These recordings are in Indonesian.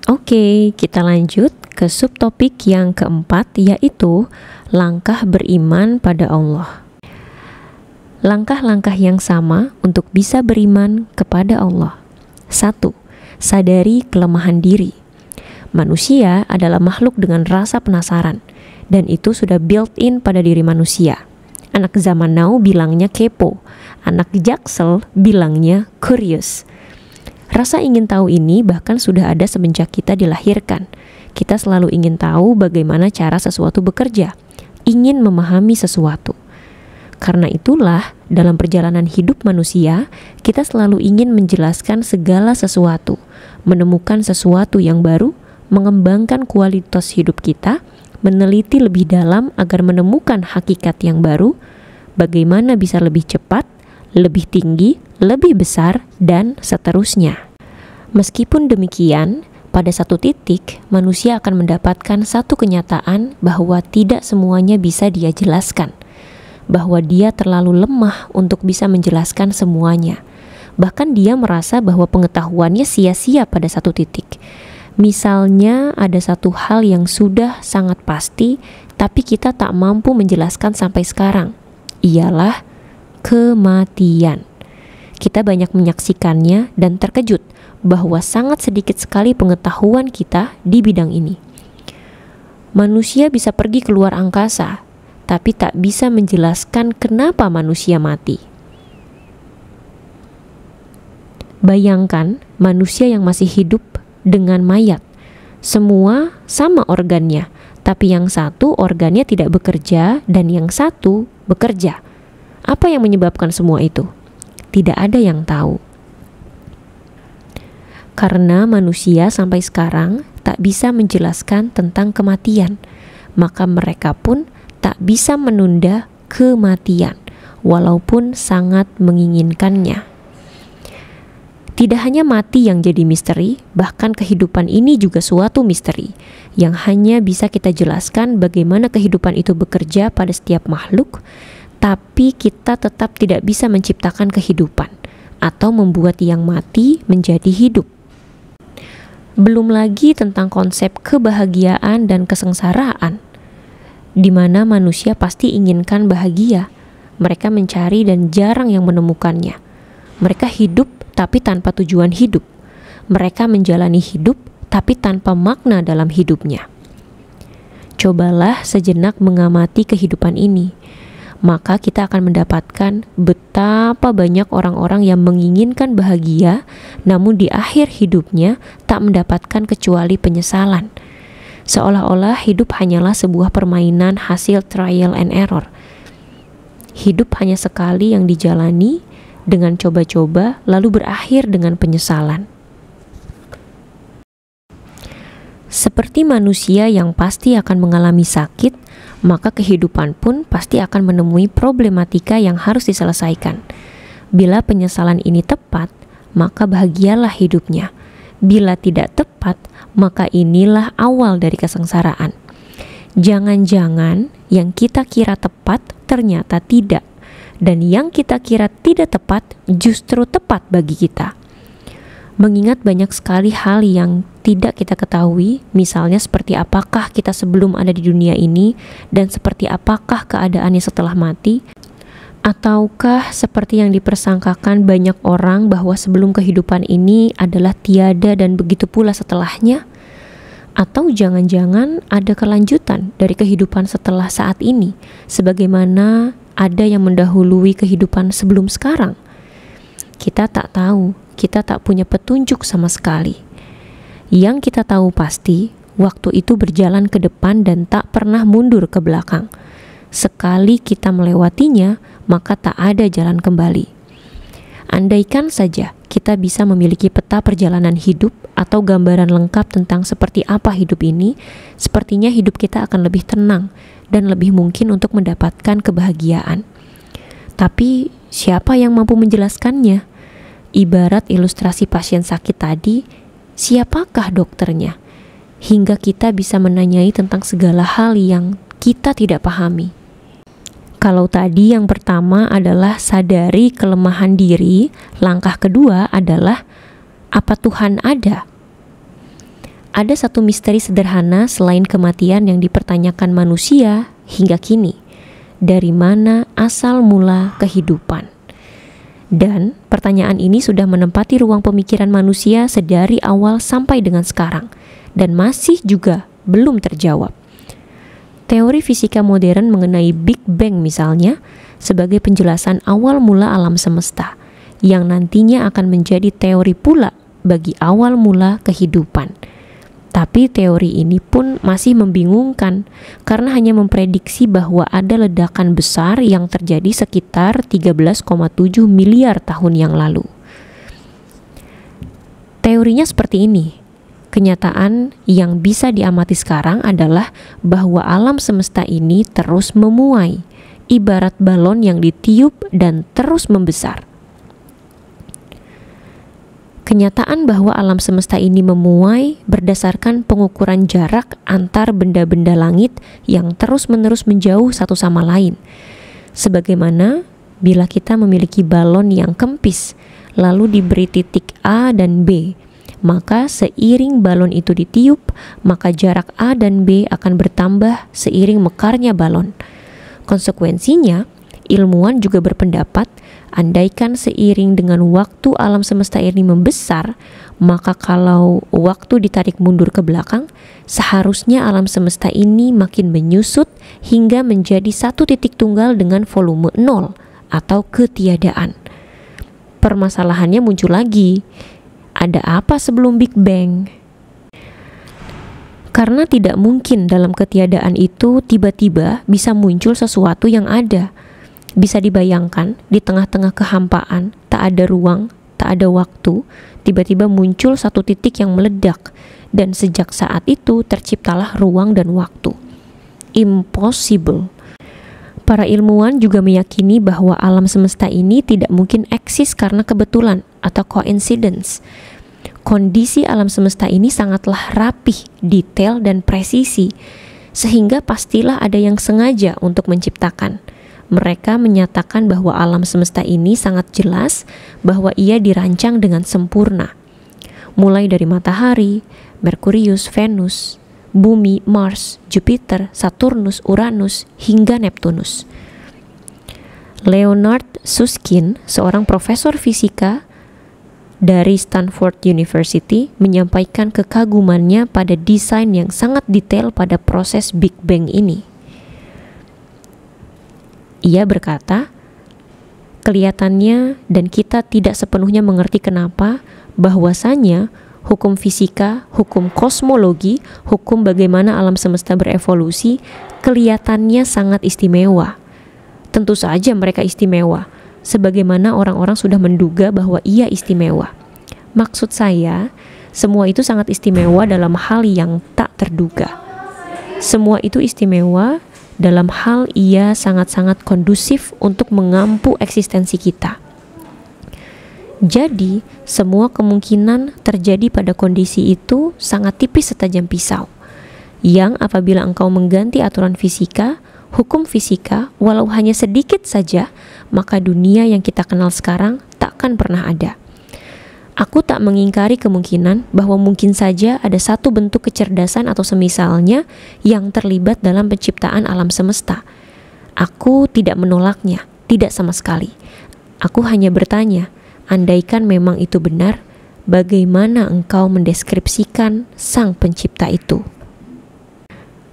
Oke, kita lanjut ke subtopik yang keempat, yaitu langkah beriman pada Allah. Langkah-langkah yang sama untuk bisa beriman kepada Allah. 1. Sadari kelemahan diri. Manusia adalah makhluk dengan rasa penasaran, dan itu sudah built-in pada diri manusia. Anak zaman now bilangnya kepo, anak Jaksel bilangnya curious. Rasa ingin tahu ini bahkan sudah ada semenjak kita dilahirkan. Kita selalu ingin tahu bagaimana cara sesuatu bekerja, ingin memahami sesuatu. Karena itulah, dalam perjalanan hidup manusia, kita selalu ingin menjelaskan segala sesuatu, menemukan sesuatu yang baru, mengembangkan kualitas hidup kita, meneliti lebih dalam agar menemukan hakikat yang baru, bagaimana bisa lebih cepat, lebih tinggi, lebih besar, dan seterusnya. Meskipun demikian, pada satu titik manusia akan mendapatkan satu kenyataan bahwa tidak semuanya bisa dia jelaskan, bahwa dia terlalu lemah untuk bisa menjelaskan semuanya. Bahkan dia merasa bahwa pengetahuannya sia-sia pada satu titik. Misalnya ada satu hal yang sudah sangat pasti, tapi kita tak mampu menjelaskan sampai sekarang. Ialah kematian. Kita banyak menyaksikannya dan terkejut bahwa sangat sedikit sekali pengetahuan kita di bidang ini. Manusia bisa pergi keluar angkasa, tapi tak bisa menjelaskan kenapa manusia mati. Bayangkan manusia yang masih hidup dengan mayat. Semua sama organnya, tapi yang satu organnya tidak bekerja dan yang satu bekerja. Apa yang menyebabkan semua itu? Tidak ada yang tahu. Karena manusia sampai sekarang tak bisa menjelaskan tentang kematian, maka mereka pun tak bisa menunda kematian, walaupun sangat menginginkannya. Tidak hanya mati yang jadi misteri, bahkan kehidupan ini juga suatu misteri, yang hanya bisa kita jelaskan bagaimana kehidupan itu bekerja pada setiap makhluk, tapi kita tetap tidak bisa menciptakan kehidupan, atau membuat yang mati menjadi hidup. Belum lagi tentang konsep kebahagiaan dan kesengsaraan, di mana manusia pasti inginkan bahagia. Mereka mencari dan jarang yang menemukannya. Mereka hidup tapi tanpa tujuan hidup. Mereka menjalani hidup tapi tanpa makna dalam hidupnya. Cobalah sejenak mengamati kehidupan ini, maka kita akan mendapatkan betapa banyak orang-orang yang menginginkan bahagia, namun di akhir hidupnya tak mendapatkan kecuali penyesalan. Seolah-olah hidup hanyalah sebuah permainan hasil trial and error. Hidup hanya sekali yang dijalani dengan coba-coba lalu berakhir dengan penyesalan. Seperti manusia yang pasti akan mengalami sakit, maka kehidupan pun pasti akan menemui problematika yang harus diselesaikan. Bila penyesalan ini tepat, maka bahagialah hidupnya. Bila tidak tepat, maka inilah awal dari kesengsaraan. Jangan-jangan yang kita kira tepat ternyata tidak, dan yang kita kira tidak tepat justru tepat bagi kita. Mengingat banyak sekali hal yang tidak kita ketahui, misalnya seperti apakah kita sebelum ada di dunia ini, dan seperti apakah keadaannya setelah mati, ataukah seperti yang dipersangkakan banyak orang bahwa sebelum kehidupan ini adalah tiada dan begitu pula setelahnya, atau jangan-jangan ada kelanjutan dari kehidupan setelah saat ini, sebagaimana ada yang mendahului kehidupan sebelum sekarang. Kita tak tahu, kita tak punya petunjuk sama sekali. Yang kita tahu pasti, waktu itu berjalan ke depan dan tak pernah mundur ke belakang. Sekali kita melewatinya, maka tak ada jalan kembali. Andaikan saja kita bisa memiliki peta perjalanan hidup atau gambaran lengkap tentang seperti apa hidup ini, sepertinya hidup kita akan lebih tenang dan lebih mungkin untuk mendapatkan kebahagiaan. Tapi siapa yang mampu menjelaskannya? Ibarat ilustrasi pasien sakit tadi, siapakah dokternya? Hingga kita bisa menanyai tentang segala hal yang kita tidak pahami. Kalau tadi yang pertama adalah sadari kelemahan diri, langkah kedua adalah apa Tuhan ada? ada satu misteri sederhana selain kematian yang dipertanyakan manusia hingga kini. Dari mana asal mula kehidupan? Dan pertanyaan ini sudah menempati ruang pemikiran manusia sedari awal sampai dengan sekarang, dan masih juga belum terjawab. Teori fisika modern mengenai Big Bang misalnya, sebagai penjelasan awal mula alam semesta, yang nantinya akan menjadi teori pula bagi awal mula kehidupan. Tapi teori ini pun masih membingungkan karena hanya memprediksi bahwa ada ledakan besar yang terjadi sekitar 13,7 miliar tahun yang lalu. Teorinya seperti ini. Kenyataan yang bisa diamati sekarang adalah bahwa alam semesta ini terus memuai, ibarat balon yang ditiup dan terus membesar. Kenyataan bahwa alam semesta ini memuai berdasarkan pengukuran jarak antar benda-benda langit yang terus-menerus menjauh satu sama lain. Sebagaimana bila kita memiliki balon yang kempis, lalu diberi titik A dan B, maka seiring balon itu ditiup, maka jarak A dan B akan bertambah seiring mekarnya balon. Konsekuensinya, ilmuwan juga berpendapat, andaikan seiring dengan waktu alam semesta ini membesar, maka kalau waktu ditarik mundur ke belakang, seharusnya alam semesta ini makin menyusut hingga menjadi satu titik tunggal dengan volume 0 atau ketiadaan. Permasalahannya muncul lagi. Ada apa sebelum Big Bang? Karena tidak mungkin dalam ketiadaan itu tiba-tiba bisa muncul sesuatu yang ada. Bisa dibayangkan di tengah-tengah kehampaan, tak ada ruang, tak ada waktu, tiba-tiba muncul satu titik yang meledak, dan sejak saat itu terciptalah ruang dan waktu. Impossible. Para ilmuwan juga meyakini bahwa alam semesta ini tidak mungkin eksis karena kebetulan atau coincidence. Kondisi alam semesta ini sangatlah rapih, detail, dan presisi, sehingga pastilah ada yang sengaja untuk menciptakan. Mereka menyatakan bahwa alam semesta ini sangat jelas bahwa ia dirancang dengan sempurna. Mulai dari matahari, Merkurius, Venus, Bumi, Mars, Jupiter, Saturnus, Uranus, hingga Neptunus. Leonard Susskind, seorang profesor fisika dari Stanford University, menyampaikan kekagumannya pada desain yang sangat detail pada proses Big Bang ini. Ia berkata, kelihatannya dan kita tidak sepenuhnya mengerti kenapa bahwasanya hukum fisika, hukum kosmologi, hukum bagaimana alam semesta berevolusi kelihatannya sangat istimewa. Tentu saja mereka istimewa, sebagaimana orang-orang sudah menduga bahwa ia istimewa. Maksud saya, semua itu sangat istimewa dalam hal yang tak terduga. Semua itu istimewa dalam hal ia sangat-sangat kondusif untuk mengampu eksistensi kita. Jadi, semua kemungkinan terjadi pada kondisi itu sangat tipis setajam pisau, yang apabila engkau mengganti aturan fisika, hukum fisika, walau hanya sedikit saja, maka dunia yang kita kenal sekarang takkan pernah ada. Aku tak mengingkari kemungkinan bahwa mungkin saja ada satu bentuk kecerdasan atau semisalnya yang terlibat dalam penciptaan alam semesta. Aku tidak menolaknya, tidak sama sekali. Aku hanya bertanya, andaikan memang itu benar, bagaimana engkau mendeskripsikan sang pencipta itu?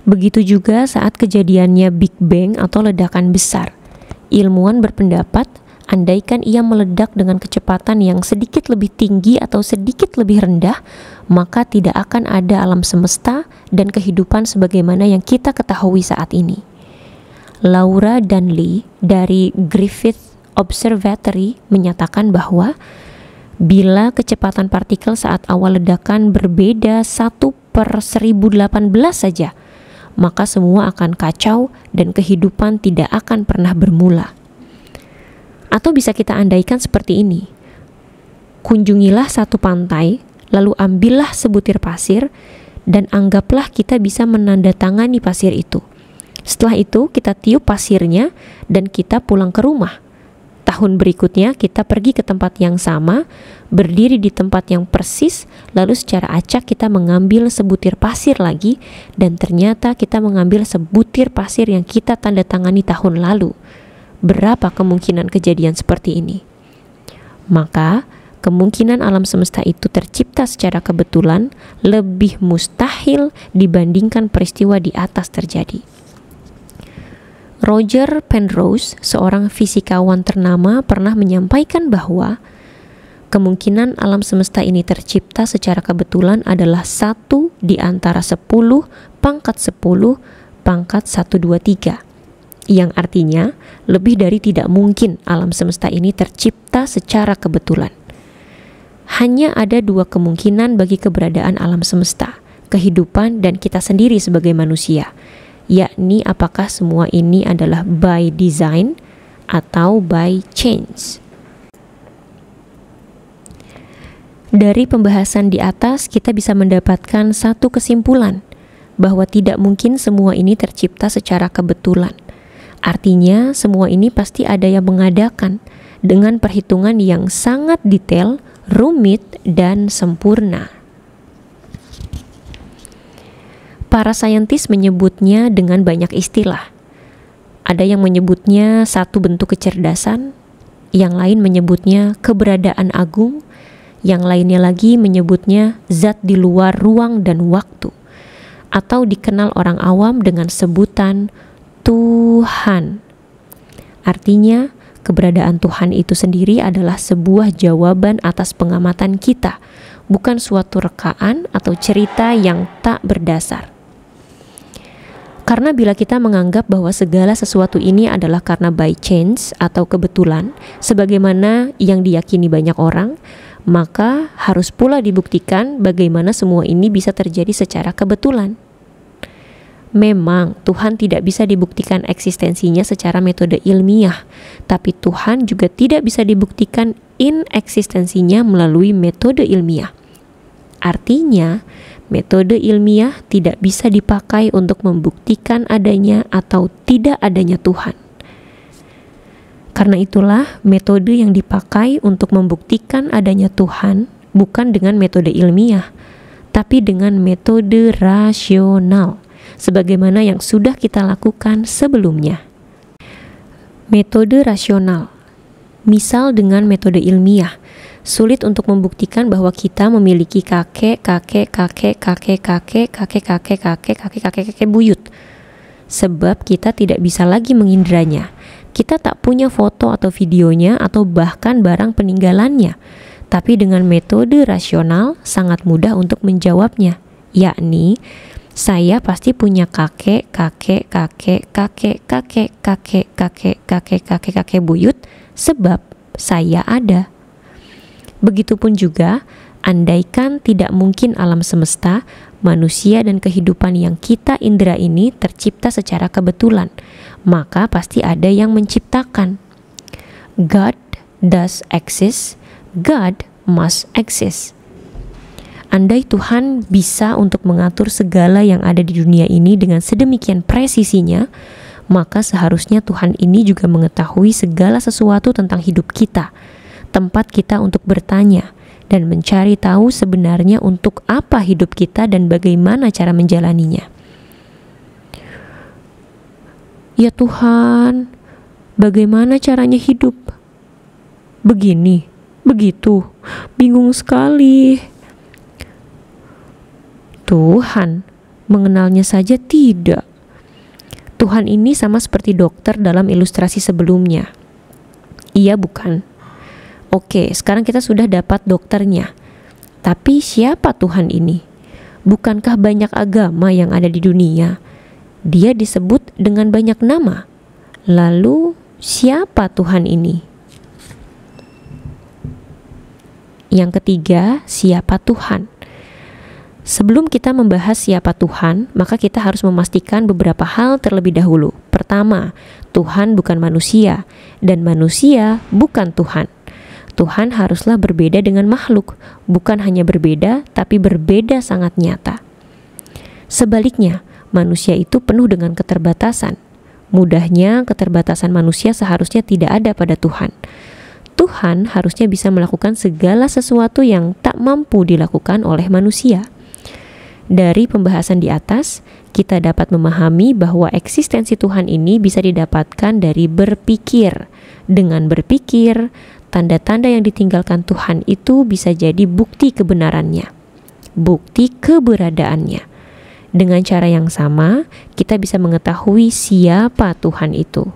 Begitu juga saat kejadiannya Big Bang atau ledakan besar. Ilmuwan berpendapat, andaikan ia meledak dengan kecepatan yang sedikit lebih tinggi atau sedikit lebih rendah, maka tidak akan ada alam semesta dan kehidupan sebagaimana yang kita ketahui saat ini. Laura Danley dari Griffith Observatory menyatakan bahwa bila kecepatan partikel saat awal ledakan berbeda 1/1018 saja, maka semua akan kacau dan kehidupan tidak akan pernah bermula. Atau bisa kita andaikan seperti ini. Kunjungilah satu pantai, lalu ambillah sebutir pasir, dan anggaplah kita bisa menandatangani pasir itu. Setelah itu kita tiup pasirnya dan kita pulang ke rumah. Tahun berikutnya kita pergi ke tempat yang sama, berdiri di tempat yang persis, lalu secara acak kita mengambil sebutir pasir lagi, dan ternyata kita mengambil sebutir pasir yang kita tanda tangani tahun lalu. Berapa kemungkinan kejadian seperti ini? Maka kemungkinan alam semesta itu tercipta secara kebetulan lebih mustahil dibandingkan peristiwa di atas terjadi. Roger Penrose, seorang fisikawan ternama, pernah menyampaikan bahwa kemungkinan alam semesta ini tercipta secara kebetulan adalah 1 di antara 10 pangkat 10 pangkat 123, yang artinya lebih dari tidak mungkin alam semesta ini tercipta secara kebetulan. Hanya ada 2 kemungkinan bagi keberadaan alam semesta, kehidupan dan kita sendiri sebagai manusia, yakni apakah semua ini adalah by design atau by chance. Dari pembahasan di atas kita bisa mendapatkan satu kesimpulan, bahwa tidak mungkin semua ini tercipta secara kebetulan. Artinya semua ini pasti ada yang mengadakan dengan perhitungan yang sangat detail, rumit, dan sempurna. Para saintis menyebutnya dengan banyak istilah. Ada yang menyebutnya satu bentuk kecerdasan, yang lain menyebutnya keberadaan agung, yang lainnya lagi menyebutnya zat di luar ruang dan waktu, atau dikenal orang awam dengan sebutan Tuhan. Artinya, keberadaan Tuhan itu sendiri adalah sebuah jawaban atas pengamatan kita, bukan suatu rekaan atau cerita yang tak berdasar. Karena bila kita menganggap bahwa segala sesuatu ini adalah karena by chance atau kebetulan, sebagaimana yang diyakini banyak orang, maka harus pula dibuktikan bagaimana semua ini bisa terjadi secara kebetulan. Memang Tuhan tidak bisa dibuktikan eksistensinya secara metode ilmiah, tapi Tuhan juga tidak bisa dibuktikan ineksistensinya melalui metode ilmiah. Artinya, metode ilmiah tidak bisa dipakai untuk membuktikan adanya atau tidak adanya Tuhan. Karena itulah metode yang dipakai untuk membuktikan adanya Tuhan bukan dengan metode ilmiah, tapi dengan metode rasional, sebagaimana yang sudah kita lakukan sebelumnya. Metode rasional, misal dengan metode ilmiah, sulit untuk membuktikan bahwa kita memiliki kakek buyut, sebab kita tidak bisa lagi mengindranya. Kita tak punya foto atau videonya atau bahkan barang peninggalannya. Tapi dengan metode rasional sangat mudah untuk menjawabnya, yakni saya pasti punya kakek buyut sebab saya ada. Begitupun juga, andaikan tidak mungkin alam semesta, manusia dan kehidupan yang kita indera ini tercipta secara kebetulan, maka pasti ada yang menciptakan. God does exist, God must exist. Andai Tuhan bisa untuk mengatur segala yang ada di dunia ini dengan sedemikian presisinya, maka seharusnya Tuhan ini juga mengetahui segala sesuatu tentang hidup kita, tempat kita untuk bertanya dan mencari tahu sebenarnya untuk apa hidup kita dan bagaimana cara menjalaninya. Ya Tuhan, bagaimana caranya hidup? Begini, begitu, bingung sekali. Tuhan, mengenalnya saja tidak. Tuhan ini sama seperti dokter dalam ilustrasi sebelumnya. Iya bukan? Oke, sekarang kita sudah dapat dokternya. Tapi siapa Tuhan ini? Bukankah banyak agama yang ada di dunia? Dia disebut dengan banyak nama. Lalu, siapa Tuhan ini? Yang ketiga, siapa Tuhan? Sebelum kita membahas siapa Tuhan, maka kita harus memastikan beberapa hal terlebih dahulu. Pertama, Tuhan bukan manusia, dan manusia bukan Tuhan. Tuhan haruslah berbeda dengan makhluk, bukan hanya berbeda, tapi berbeda sangat nyata. Sebaliknya, manusia itu penuh dengan keterbatasan, Mudahnya, keterbatasan manusia seharusnya tidak ada pada Tuhan. Tuhan harusnya bisa melakukan segala sesuatu yang tak mampu dilakukan oleh manusia. Dari pembahasan di atas, kita dapat memahami bahwa eksistensi Tuhan ini bisa didapatkan dari berpikir. Dengan berpikir, tanda-tanda yang ditinggalkan Tuhan itu bisa jadi bukti kebenarannya, bukti keberadaannya. Dengan cara yang sama, kita bisa mengetahui siapa Tuhan itu.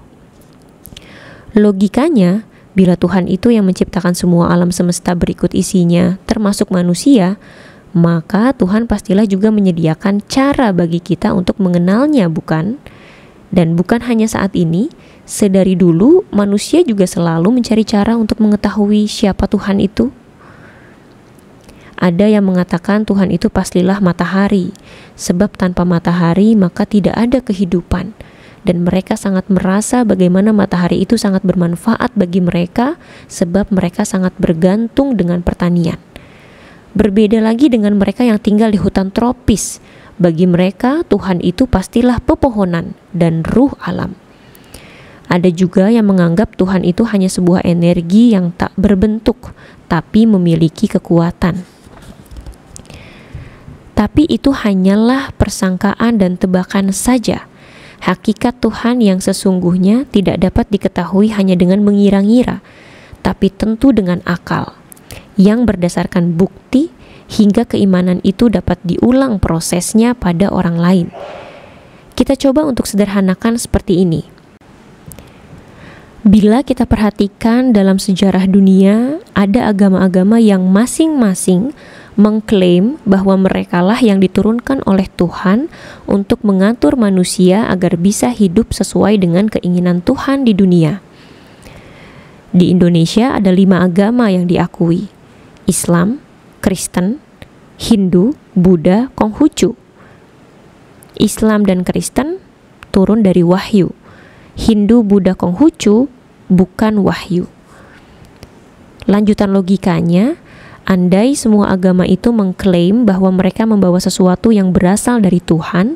Logikanya, bila Tuhan itu yang menciptakan semua alam semesta berikut isinya, termasuk manusia, maka Tuhan pastilah juga menyediakan cara bagi kita untuk mengenalnya, bukan? Dan bukan hanya saat ini, sedari dulu manusia juga selalu mencari cara untuk mengetahui siapa Tuhan itu. Ada yang mengatakan Tuhan itu pastilah matahari, sebab tanpa matahari maka tidak ada kehidupan. Dan mereka sangat merasa bagaimana matahari itu sangat bermanfaat bagi mereka, sebab mereka sangat bergantung dengan pertanian. Berbeda lagi dengan mereka yang tinggal di hutan tropis. Bagi mereka, Tuhan itu pastilah pepohonan dan ruh alam. Ada juga yang menganggap Tuhan itu hanya sebuah energi yang tak berbentuk, tapi memiliki kekuatan. Tapi itu hanyalah persangkaan dan tebakan saja. Hakikat Tuhan yang sesungguhnya tidak dapat diketahui hanya dengan mengira-ngira, tapi tentu dengan akal, yang berdasarkan bukti hingga keimanan itu dapat diulang prosesnya pada orang lain. Kita coba untuk sederhanakan seperti ini. Bila kita perhatikan dalam sejarah dunia, ada agama-agama yang masing-masing mengklaim bahwa merekalah yang diturunkan oleh Tuhan untuk mengatur manusia agar bisa hidup sesuai dengan keinginan Tuhan di dunia. Di Indonesia ada 5 agama yang diakui: Islam, Kristen, Hindu, Buddha, Konghucu. Islam dan Kristen turun dari wahyu. Hindu, Buddha, Konghucu bukan wahyu. Lanjutan logikanya, andai semua agama itu mengklaim bahwa mereka membawa sesuatu yang berasal dari Tuhan,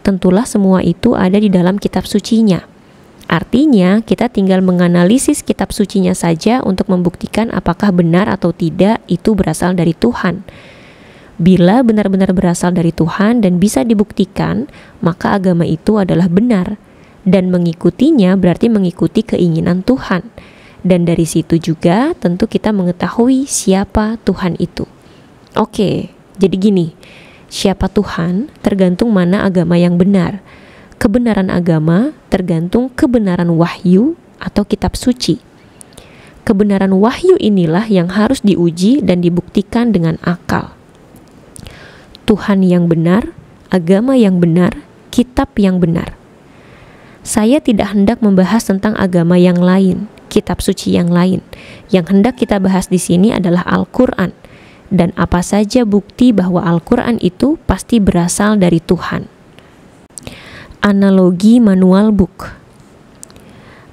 tentulah semua itu ada di dalam kitab sucinya. Artinya, kita tinggal menganalisis kitab sucinya saja untuk membuktikan apakah benar atau tidak itu berasal dari Tuhan. Bila benar-benar berasal dari Tuhan dan bisa dibuktikan, maka agama itu adalah benar. Dan mengikutinya berarti mengikuti keinginan Tuhan. Dan dari situ juga tentu kita mengetahui siapa Tuhan itu. Oke, jadi gini, siapa Tuhan tergantung mana agama yang benar. Kebenaran agama tergantung kebenaran wahyu atau kitab suci. Kebenaran wahyu inilah yang harus diuji dan dibuktikan dengan akal. Tuhan yang benar, agama yang benar, kitab yang benar. Saya tidak hendak membahas tentang agama yang lain, kitab suci yang lain. Yang hendak kita bahas di sini adalah Al-Quran. Dan apa saja bukti bahwa Al-Quran itu pasti berasal dari Tuhan. Analogi manual book.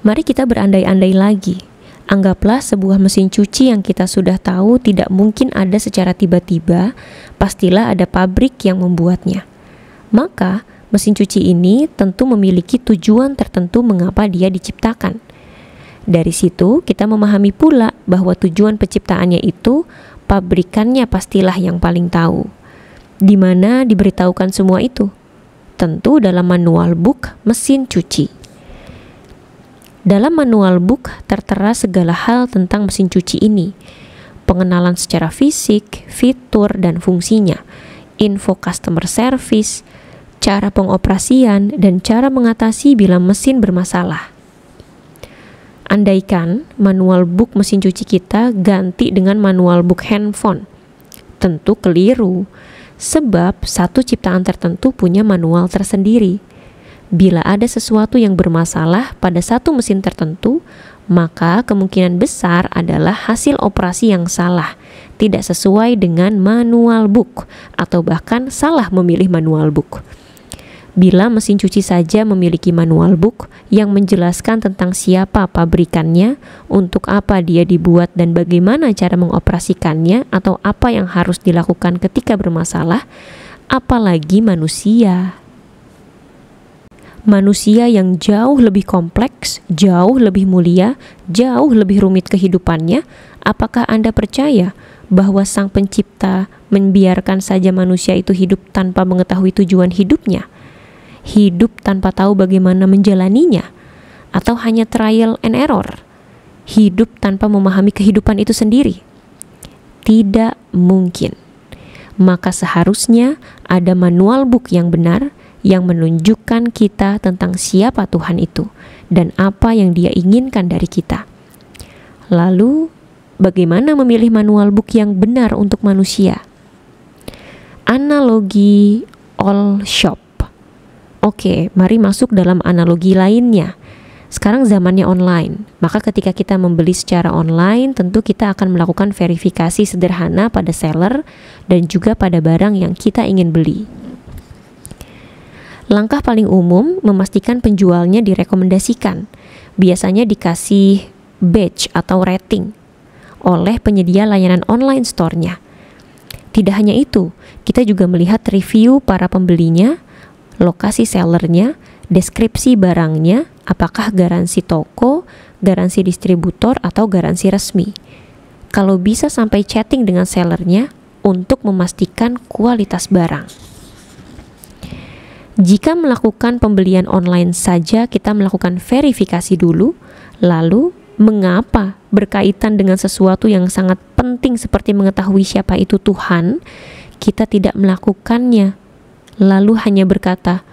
Mari kita berandai-andai lagi. Anggaplah sebuah mesin cuci yang kita sudah tahu tidak mungkin ada secara tiba-tiba, pastilah ada pabrik yang membuatnya. Maka, mesin cuci ini tentu memiliki tujuan tertentu mengapa dia diciptakan. Dari situ, kita memahami pula bahwa tujuan penciptaannya itu, pabrikannya pastilah yang paling tahu. Di mana diberitahukan semua itu? Tentu dalam manual book mesin cuci. Dalam manual book tertera segala hal tentang mesin cuci ini. Pengenalan secara fisik, fitur dan fungsinya, info customer service, cara pengoperasian, dan cara mengatasi bila mesin bermasalah. Andaikan manual book mesin cuci kita ganti dengan manual book handphone, tentu keliru. Sebab satu ciptaan tertentu punya manual tersendiri. Bila ada sesuatu yang bermasalah pada satu mesin tertentu, maka kemungkinan besar adalah hasil operasi yang salah, tidak sesuai dengan manual book, atau bahkan salah memilih manual book. Bila mesin cuci saja memiliki manual book yang menjelaskan tentang siapa pabrikannya, untuk apa dia dibuat dan bagaimana cara mengoperasikannya atau apa yang harus dilakukan ketika bermasalah, apalagi manusia. Manusia yang jauh lebih kompleks, jauh lebih mulia, jauh lebih rumit kehidupannya, apakah Anda percaya bahwa Sang Pencipta membiarkan saja manusia itu hidup tanpa mengetahui tujuan hidupnya? Hidup tanpa tahu bagaimana menjalaninya? Atau hanya trial and error? Hidup tanpa memahami kehidupan itu sendiri? Tidak mungkin. Maka seharusnya ada manual book yang benar yang menunjukkan kita tentang siapa Tuhan itu dan apa yang Dia inginkan dari kita. Lalu, bagaimana memilih manual book yang benar untuk manusia? Analogi all shop. Oke, mari masuk dalam analogi lainnya. Sekarang zamannya online, maka ketika kita membeli secara online, tentu kita akan melakukan verifikasi sederhana pada seller dan juga pada barang yang kita ingin beli. Langkah paling umum memastikan penjualnya direkomendasikan. Biasanya dikasih badge atau rating oleh penyedia layanan online store-nya. Tidak hanya itu, kita juga melihat review para pembelinya, lokasi sellernya, deskripsi barangnya, apakah garansi toko, garansi distributor, atau garansi resmi. Kalau bisa sampai chatting dengan sellernya untuk memastikan kualitas barang. Jika melakukan pembelian online saja kita melakukan verifikasi dulu, lalu mengapa berkaitan dengan sesuatu yang sangat penting seperti mengetahui siapa itu Tuhan, kita tidak melakukannya, lalu hanya berkata,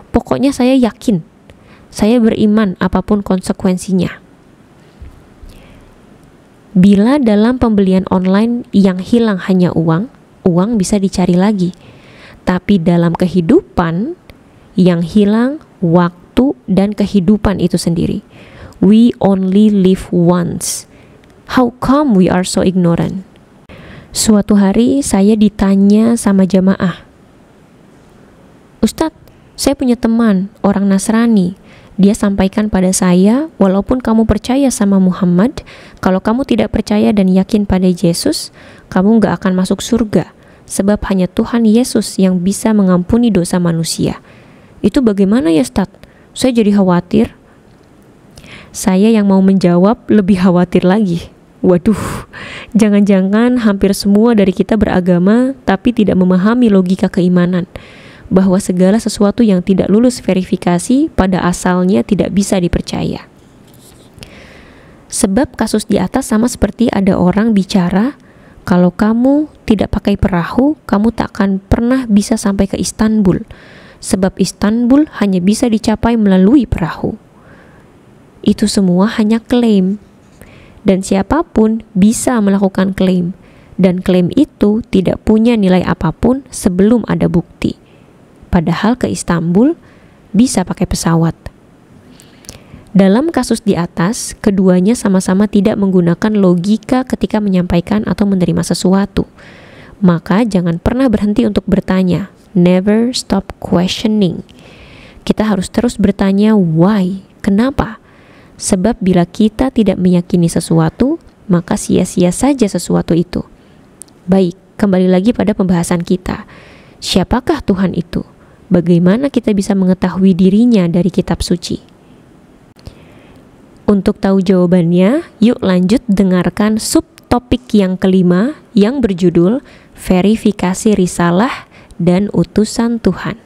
pokoknya saya yakin, saya beriman apapun konsekuensinya. Bila dalam pembelian online yang hilang hanya uang, uang bisa dicari lagi. Tapi dalam kehidupan, yang hilang waktu dan kehidupan itu sendiri. We only live once. How come we are so ignorant? Suatu hari saya ditanya sama jamaah, Ustadz, saya punya teman, orang Nasrani. Dia sampaikan pada saya, walaupun kamu percaya sama Muhammad, kalau kamu tidak percaya dan yakin pada Yesus, kamu gak akan masuk surga. Sebab hanya Tuhan Yesus yang bisa mengampuni dosa manusia. Itu bagaimana ya Ustaz? Saya jadi khawatir. Saya yang mau menjawab lebih khawatir lagi. Waduh, jangan-jangan hampir semua dari kita beragama tapi tidak memahami logika keimanan. Bahwa segala sesuatu yang tidak lulus verifikasi pada asalnya tidak bisa dipercaya. Sebab kasus di atas sama seperti ada orang bicara, kalau kamu tidak pakai perahu, kamu tak akan pernah bisa sampai ke Istanbul. Sebab Istanbul hanya bisa dicapai melalui perahu. Itu semua hanya klaim. Dan siapapun bisa melakukan klaim. Dan klaim itu tidak punya nilai apapun sebelum ada bukti. Padahal ke Istanbul bisa pakai pesawat. Dalam kasus di atas, keduanya sama-sama tidak menggunakan logika ketika menyampaikan atau menerima sesuatu. Maka jangan pernah berhenti untuk bertanya. Never stop questioning. Kita harus terus bertanya why, kenapa? Sebab bila kita tidak meyakini sesuatu, maka sia-sia saja sesuatu itu. Baik, kembali lagi pada pembahasan kita. Siapakah Tuhan itu? Bagaimana kita bisa mengetahui dirinya dari kitab suci? Untuk tahu jawabannya, yuk lanjut dengarkan subtopik yang kelima yang berjudul Verifikasi Risalah dan Utusan Tuhan.